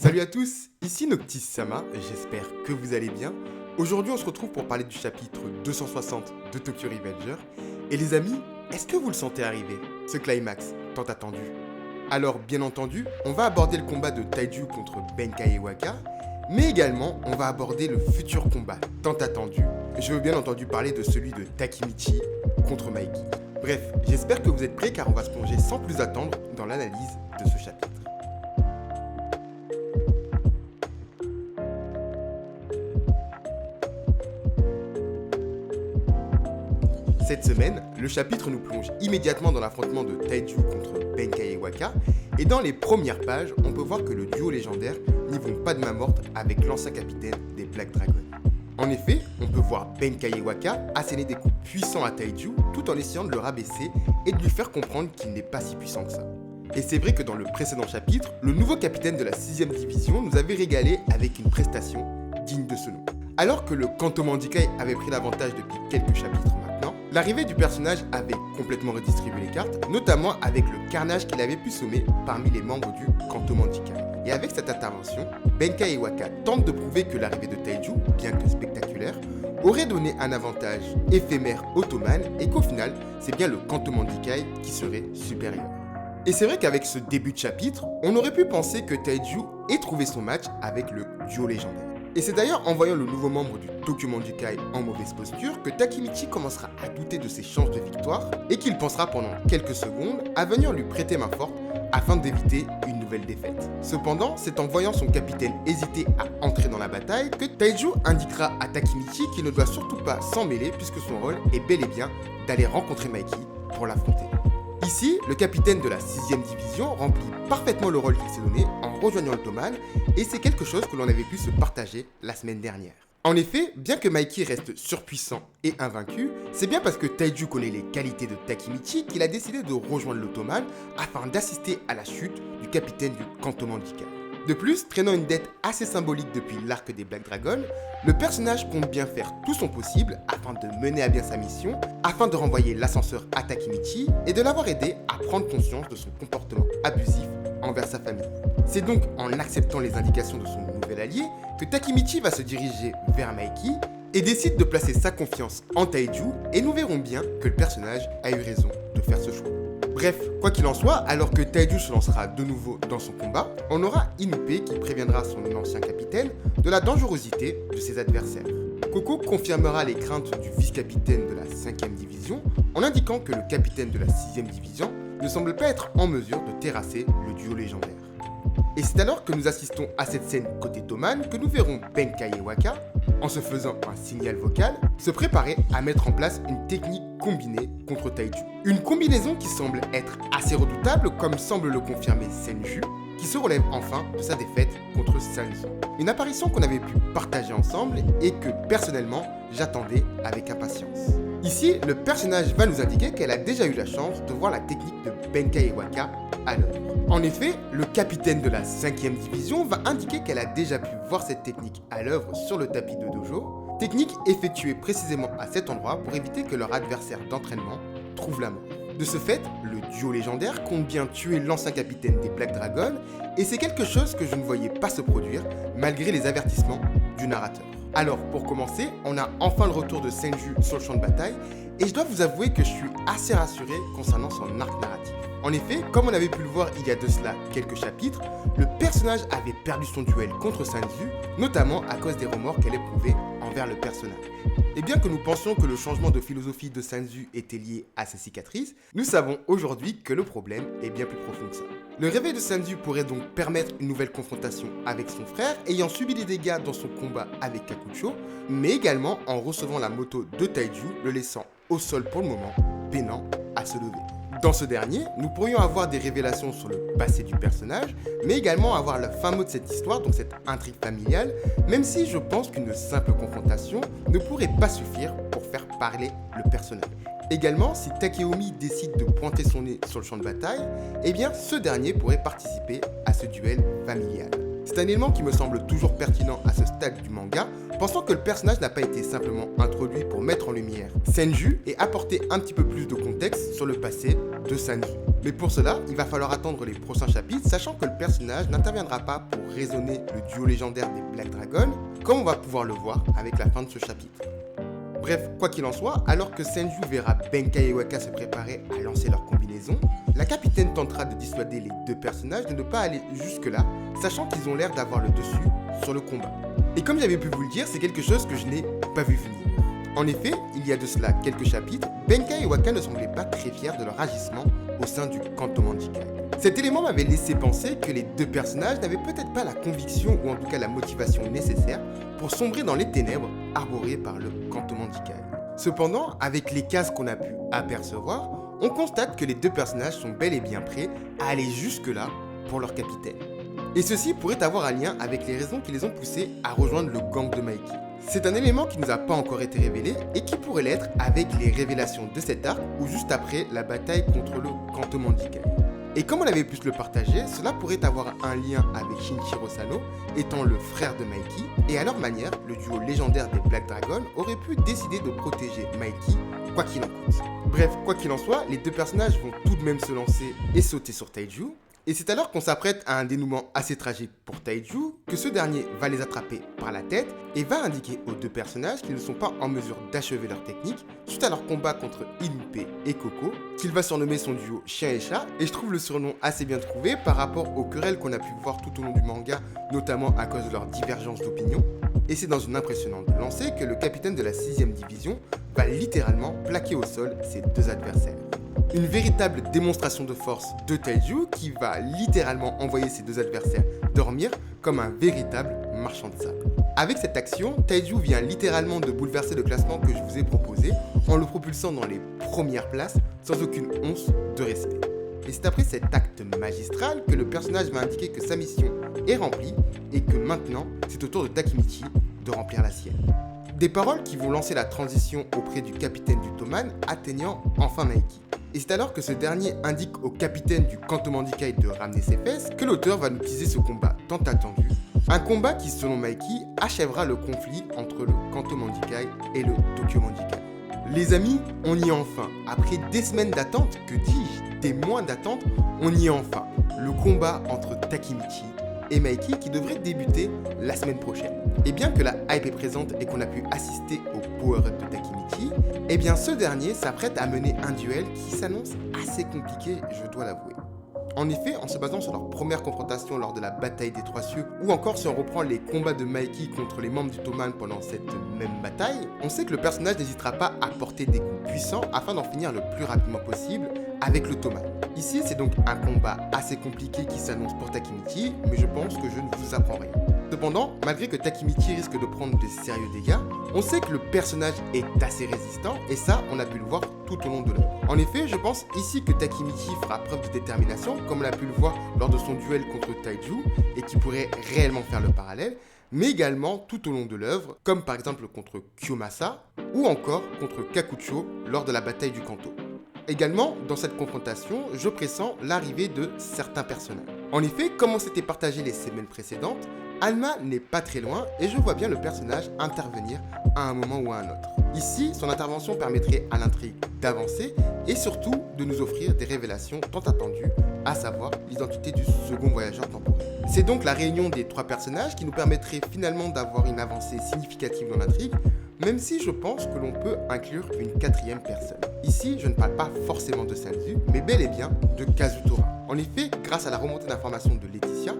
Salut à tous, ici Noctis Sama, j'espère que vous allez bien. Aujourd'hui on se retrouve pour parler du chapitre 260 de Tokyo Revenger. Et les amis, est-ce que vous le sentez arriver, ce climax tant attendu? Alors bien entendu, on va aborder le combat de Taiju contre Benkai Iwaka, mais également on va aborder le futur combat tant attendu. Je veux bien entendu parler de celui de Takemichi contre Mikey. Bref, j'espère que vous êtes prêts car on va se plonger sans plus attendre dans l'analyse de ce chapitre. Cette semaine, le chapitre nous plonge immédiatement dans l'affrontement de Taiju contre Benkai Iwaka, et dans les premières pages, on peut voir que le duo légendaire n'y vont pas de main morte avec l'ancien capitaine des Black Dragons. En effet, on peut voir Benkai Iwaka asséner des coups puissants à Taiju tout en essayant de le rabaisser et de lui faire comprendre qu'il n'est pas si puissant que ça. Et c'est vrai que dans le précédent chapitre, le nouveau capitaine de la 6ème division nous avait régalé avec une prestation digne de ce nom. Alors que le Kanto Manjikai avait pris l'avantage depuis quelques chapitres maintenant, l'arrivée du personnage avait complètement redistribué les cartes, notamment avec le carnage qu'il avait pu sommer parmi les membres du Kanto Manjikai. Et avec cette intervention, Benkai Iwaka tente de prouver que l'arrivée de Taiju, bien que spectaculaire, aurait donné un avantage éphémère ottoman et qu'au final, c'est bien le Kanto Manjikai qui serait supérieur. Et c'est vrai qu'avec ce début de chapitre, on aurait pu penser que Taiju ait trouvé son match avec le duo légendaire. Et c'est d'ailleurs en voyant le nouveau membre du Tokyo Manjikai en mauvaise posture que Takemichi commencera à douter de ses chances de victoire et qu'il pensera pendant quelques secondes à venir lui prêter main forte afin d'éviter une nouvelle défaite. Cependant, c'est en voyant son capitaine hésiter à entrer dans la bataille que Taiju indiquera à Takemichi qu'il ne doit surtout pas s'en mêler puisque son rôle est bel et bien d'aller rencontrer Mikey pour l'affronter. Ici, le capitaine de la 6ème division remplit parfaitement le rôle qu'il s'est donné en rejoignant l'Ottoman, et c'est quelque chose que l'on avait pu se partager la semaine dernière. En effet, bien que Mikey reste surpuissant et invaincu, c'est bien parce que Taiju connaît les qualités de Takemichi qu'il a décidé de rejoindre l'Ottoman afin d'assister à la chute du capitaine du Kanto Manjikai. De plus, traînant une dette assez symbolique depuis l'arc des Black Dragons, le personnage compte bien faire tout son possible afin de mener à bien sa mission, afin de renvoyer l'ascenseur à Takemichi et de l'avoir aidé à prendre conscience de son comportement abusif envers sa famille. C'est donc en acceptant les indications de son nouvel allié que Takemichi va se diriger vers Mikey et décide de placer sa confiance en Taiju, et nous verrons bien que le personnage a eu raison de faire ce choix. Bref, quoi qu'il en soit, alors que Taiju se lancera de nouveau dans son combat, on aura Inupe qui préviendra son ancien capitaine de la dangerosité de ses adversaires. Koko confirmera les craintes du vice-capitaine de la 5ème division en indiquant que le capitaine de la 6ème division ne semble pas être en mesure de terrasser le duo légendaire. Et c'est alors que nous assistons à cette scène côté Toman que nous verrons Benkai Iwaka, en se faisant un signal vocal, se préparer à mettre en place une technique combinée contre Taiju. Une combinaison qui semble être assez redoutable comme semble le confirmer Senju, qui se relève enfin de sa défaite contre Sanzu. Une apparition qu'on avait pu partager ensemble et que personnellement j'attendais avec impatience. Ici, le personnage va nous indiquer qu'elle a déjà eu la chance de voir la technique de Benkai Iwaka à l'œuvre. En effet, le capitaine de la 5ème division va indiquer qu'elle a déjà pu voir cette technique à l'œuvre sur le tapis de dojo, technique effectuée précisément à cet endroit pour éviter que leur adversaire d'entraînement trouve la mort. De ce fait, le duo légendaire compte bien tuer l'ancien capitaine des Black Dragons, et c'est quelque chose que je ne voyais pas se produire malgré les avertissements du narrateur. Alors, pour commencer, on a enfin le retour de Senju sur le champ de bataille, et je dois vous avouer que je suis assez rassuré concernant son arc narratif. En effet, comme on avait pu le voir il y a de cela quelques chapitres, le personnage avait perdu son duel contre Sanzu, notamment à cause des remords qu'elle éprouvait envers le personnage. Et bien que nous pensions que le changement de philosophie de Sanzu était lié à sa cicatrice, nous savons aujourd'hui que le problème est bien plus profond que ça. Le réveil de Sanzu pourrait donc permettre une nouvelle confrontation avec son frère ayant subi des dégâts dans son combat avec Kakucho, mais également en recevant la moto de Taiju, le laissant au sol pour le moment, peinant à se lever. Dans ce dernier, nous pourrions avoir des révélations sur le passé du personnage, mais également avoir le fin mot de cette histoire, donc cette intrigue familiale, même si je pense qu'une simple confrontation ne pourrait pas suffire pour faire parler le personnage. Également, si Takeomi décide de pointer son nez sur le champ de bataille, eh bien ce dernier pourrait participer à ce duel familial. C'est un élément qui me semble toujours pertinent à ce stade du manga, pensant que le personnage n'a pas été simplement introduit pour mettre en lumière Senju et apporter un petit peu plus de contexte sur le passé de Sanji. Mais pour cela, il va falloir attendre les prochains chapitres, sachant que le personnage n'interviendra pas pour raisonner le duo légendaire des Black Dragons, comme on va pouvoir le voir avec la fin de ce chapitre. Bref, quoi qu'il en soit, alors que Senju verra Benkei et Waka se préparer à lancer leur combinaison, la capitaine tentera de dissuader les deux personnages de ne pas aller jusque-là, sachant qu'ils ont l'air d'avoir le dessus sur le combat. Et comme j'avais pu vous le dire, c'est quelque chose que je n'ai pas vu venir. En effet, il y a de cela quelques chapitres, Benkei et Waka ne semblaient pas très fiers de leur agissement au sein du Kanto Manjikai. Cet élément m'avait laissé penser que les deux personnages n'avaient peut-être pas la conviction ou en tout cas la motivation nécessaire pour sombrer dans les ténèbres arborées par le Kanto Manjikai. Cependant, avec les cases qu'on a pu apercevoir, on constate que les deux personnages sont bel et bien prêts à aller jusque-là pour leur capitaine. Et ceci pourrait avoir un lien avec les raisons qui les ont poussés à rejoindre le gang de Mikey. C'est un élément qui nous a pas encore été révélé et qui pourrait l'être avec les révélations de cet arc ou juste après la bataille contre le Kanto Manjikai. Et comme on avait pu se le partager, cela pourrait avoir un lien avec Shinichiro Sano, étant le frère de Mikey, et à leur manière, le duo légendaire des Black Dragons aurait pu décider de protéger Mikey, quoi qu'il en coûte. Bref, quoi qu'il en soit, les deux personnages vont tout de même se lancer et sauter sur Taiju, et c'est alors qu'on s'apprête à un dénouement assez tragique pour Taiju que ce dernier va les attraper par la tête et va indiquer aux deux personnages qu'ils ne sont pas en mesure d'achever leur technique suite à leur combat contre Inupe et Coco, qu'il va surnommer son duo chien et chat, et je trouve le surnom assez bien trouvé par rapport aux querelles qu'on a pu voir tout au long du manga, notamment à cause de leur divergence d'opinion. Et c'est dans une impressionnante lancée que le capitaine de la 6ème division va littéralement plaquer au sol ses deux adversaires. Une véritable démonstration de force de Taiju qui va littéralement envoyer ses deux adversaires dormir comme un véritable marchand de sable. Avec cette action, Taiju vient littéralement de bouleverser le classement que je vous ai proposé en le propulsant dans les premières places sans aucune once de respect. Et c'est après cet acte magistral que le personnage va indiquer que sa mission est remplie et que maintenant c'est au tour de Takemichi de remplir la sienne. Des paroles qui vont lancer la transition auprès du capitaine du Toman atteignant enfin Mikey. Et c'est alors que ce dernier indique au capitaine du Kanto Manjikai de ramener ses fesses que l'auteur va nous teaser ce combat tant attendu. Un combat qui, selon Mikey, achèvera le conflit entre le Kanto Manjikai et le Tokyo Manjikai. Les amis, on y est enfin. Après des semaines d'attente, que dis-je, des mois d'attente, on y est enfin. Le combat entre Takemichi et Mikey qui devrait débuter la semaine prochaine. Et bien que la hype est présente et qu'on a pu assister au power-up de Takemichi, eh bien ce dernier s'apprête à mener un duel qui s'annonce assez compliqué, je dois l'avouer. En effet, en se basant sur leur première confrontation lors de la bataille des Trois Cieux, ou encore si on reprend les combats de Mikey contre les membres du Toman pendant cette même bataille, on sait que le personnage n'hésitera pas à porter des coups puissants afin d'en finir le plus rapidement possible avec le Toman. Ici, c'est donc un combat assez compliqué qui s'annonce pour Takemichi, mais je pense que je ne vous apprends rien. Cependant, malgré que Takemichi risque de prendre de sérieux dégâts, on sait que le personnage est assez résistant et ça, on a pu le voir tout au long de l'œuvre. En effet, je pense ici que Takemichi fera preuve de détermination, comme on a pu le voir lors de son duel contre Taiju, et qui pourrait réellement faire le parallèle, mais également tout au long de l'œuvre, comme par exemple contre Kiyomasa, ou encore contre Kakucho lors de la bataille du Kanto. Également, dans cette confrontation, je pressens l'arrivée de certains personnages. En effet, comme on s'était partagé les semaines précédentes, Alma n'est pas très loin et je vois bien le personnage intervenir à un moment ou à un autre. Ici, son intervention permettrait à l'intrigue d'avancer et surtout de nous offrir des révélations tant attendues, à savoir l'identité du second voyageur temporel. C'est donc la réunion des trois personnages qui nous permettrait finalement d'avoir une avancée significative dans l'intrigue, même si je pense que l'on peut inclure une quatrième personne. Ici, je ne parle pas forcément de Sanju, mais bel et bien de Kazutora. En effet, grâce à la remontée d'informations de Laetitia,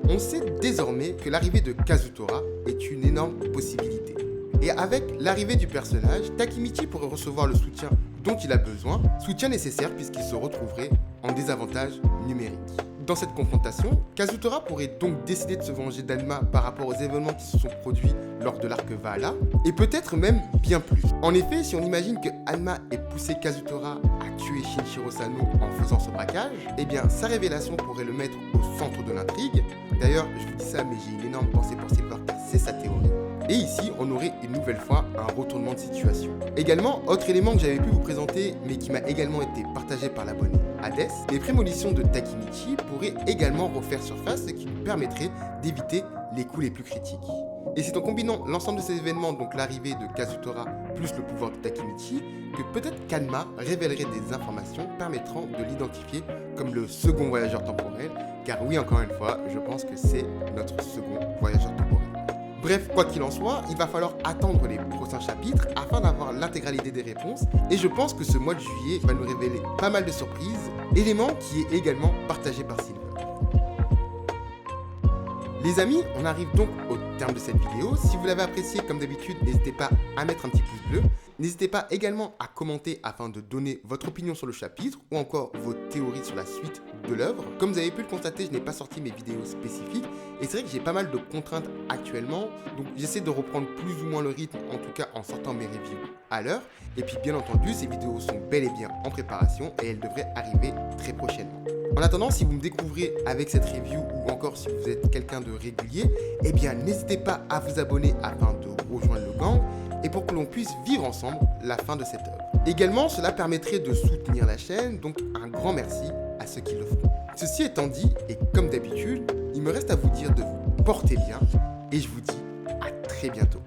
on sait désormais que l'arrivée de Kazutora est une énorme possibilité. Et avec l'arrivée du personnage, Takemichi pourrait recevoir le soutien dont il a besoin, soutien nécessaire puisqu'il se retrouverait en désavantage numérique. Dans cette confrontation, Kazutora pourrait donc décider de se venger d'Alma par rapport aux événements qui se sont produits lors de l'arc Valhalla, et peut-être même bien plus. En effet, si on imagine que Alma ait poussé Kazutora à tuer Shinichiro Sano en faisant ce braquage, eh bien sa révélation pourrait le mettre au centre de l'intrigue. D'ailleurs, je vous dis ça, mais j'ai une énorme pensée pour Silver car c'est sa théorie. Et ici, on aurait une nouvelle fois un retournement de situation. Également, autre élément que j'avais pu vous présenter, mais qui m'a également été partagé par l'abonné Hades, les prémonitions de Takemichi pourraient également refaire surface, ce qui nous permettrait d'éviter les coups les plus critiques. Et c'est en combinant l'ensemble de ces événements, donc l'arrivée de Kazutora plus le pouvoir de Takemichi, que peut-être Kanma révélerait des informations permettant de l'identifier comme le second voyageur temporel, car oui, encore une fois, je pense que c'est notre second voyageur temporel. Bref, quoi qu'il en soit, il va falloir attendre les prochains chapitres afin d'avoir l'intégralité des réponses, et je pense que ce mois de juillet va nous révéler pas mal de surprises, élément qui est également partagé par Sylvain. Les amis, on arrive donc au terme de cette vidéo. Si vous l'avez appréciée, comme d'habitude, n'hésitez pas à mettre un petit pouce bleu. N'hésitez pas également à commenter afin de donner votre opinion sur le chapitre ou encore vos théories sur la suite de l'œuvre. Comme vous avez pu le constater, je n'ai pas sorti mes vidéos spécifiques et c'est vrai que j'ai pas mal de contraintes actuellement. Donc j'essaie de reprendre plus ou moins le rythme, en tout cas en sortant mes reviews à l'heure. Et puis bien entendu, ces vidéos sont bel et bien en préparation et elles devraient arriver très prochainement. En attendant, si vous me découvrez avec cette review ou encore si vous êtes quelqu'un de régulier, eh bien n'hésitez pas à vous abonner afin de rejoindre le gang et pour que l'on puisse vivre ensemble la fin de cette œuvre. Également, cela permettrait de soutenir la chaîne, donc un grand merci à ceux qui le feront. Ceci étant dit, et comme d'habitude, il me reste à vous dire de vous porter bien et je vous dis à très bientôt.